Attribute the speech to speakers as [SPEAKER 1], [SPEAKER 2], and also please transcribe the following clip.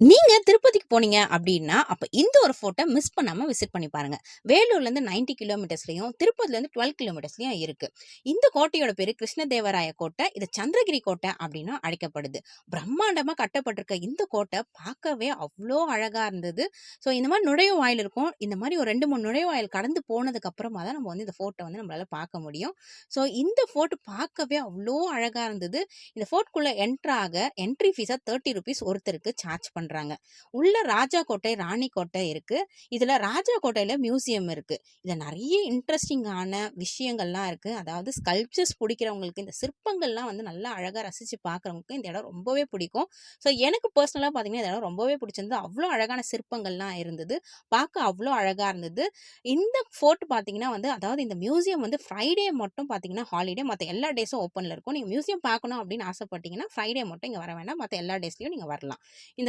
[SPEAKER 1] நீங்க திருப்பதிக்கு போனீங்க அப்டின்னா, அப்ப இந்த ஒரு ஃபோர்ட்ட மிஸ் பண்ணாம விசிட் பண்ணி பாருங்க. வேலூர்லேருந்து 90 கிலோமீட்டர்ஸ்லயும், திருப்பதிலேருந்து 12 கிலோமீட்டர்ஸ்லயும் இருக்கு. இந்த கோட்டையோட பேரு கிருஷ்ணதேவராய கோட்டை. இது சந்திரகிரி கோட்டை அப்டின்னு அழைக்கப்படுது. பிரம்மாண்டமா கட்டப்பட்டிருக்க இந்த கோட்டை பார்க்கவே அவ்ளோ அழகா இருந்தது. ஸோ இந்த மாரி நுழைவாயில் இருக்கும். இந்த மாரி ஒரு 2, 3 நுழைவாயில் கடந்து போனதுக்கு அப்புறமா தான் நம்ம வந்து இந்த ஃபோர்ட்ட வந்து நம்மளால பார்க்க முடியும். ஸோ இந்த ஃபோர்ட் பார்க்கவே அவ்ளோ அழகா இருந்தது. இந்த ஃபோர்ட்குள்ள என்ட்ரி ஃபீஸா ₹30 ஒருத்தருக்கு சார்ஜ் பண்றாங்க. உள்ள ராஜா கோட்டை, ராணி கோட்டை இருக்கு. இதுல ராஜா கோட்டையில மியூசியம் இருக்கு. இதுல நெறைய இன்ட்ரஸ்டிங்கான விஷயங்கள்லாம் இருக்கு. அதாவது ஸ்கல்ப்சர்ஸ் புடிக்கிறவங்களுக்கு, இந்த சிற்பங்கள்லாம் வந்து நல்லா அழகா ரசிச்சு பார்க்குறவங்களுக்கு இந்த இடம் ரொம்பவே பிடிக்கும். ஸோ எனக்கு பர்சனலா பார்த்தீங்கன்னா, இந்த இடம் ரொம்பவே பிடிச்சிருந்தது. அவ்ளோ அழகான சிற்பங்கள்லாம் இருந்தது. பார்க்க அவ்ளோ அழகா இருந்தது. இந்த ஃபோர்ட் பார்த்தீங்கன்னா வந்து, அதாவது இந்த மியூசியம் வந்து ஃப்ரைடே மட்டும் பார்த்தீங்கன்னா ஹாலிடே. மத்த எல்லா டேஸும் ஓப்பன்ல இருக்கும். நீங்க மியூசியம் பார்க்கணும் அப்படின்னு ஆசைப்பட்டீங்கன்னா, ஃப்ரைடே மட்டும் இங்க வர வேண்டாம். மத்த எல்லா டேஸ்லயும் நீங்க வரலாம். இந்த